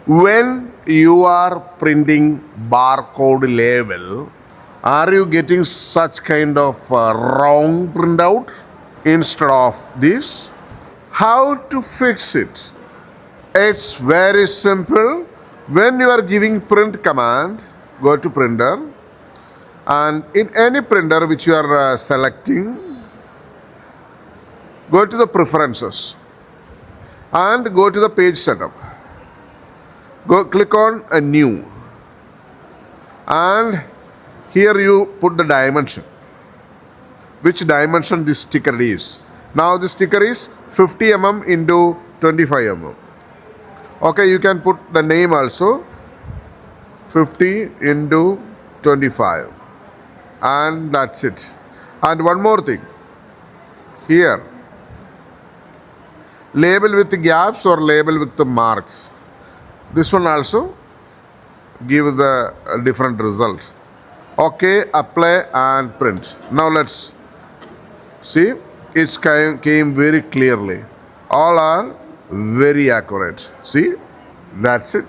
When you are printing barcode label, are you getting such kind of wrong printout instead of this? How to fix it? It's very simple. When you are giving print command, go to printer, and in any printer which you are selecting, go to the preferences and go to the page setup. Go click on a new, and here you put the dimension, which dimension this sticker is. Now the sticker is 50 mm into 25 mm. Okay, you can put the name also, 50 into 25, and that's it. And one more thing, here, label with gaps or label with the marks. This one also give the different result. Okay, apply and print. Now let's see, it came very clearly. All are very accurate. See, that's it.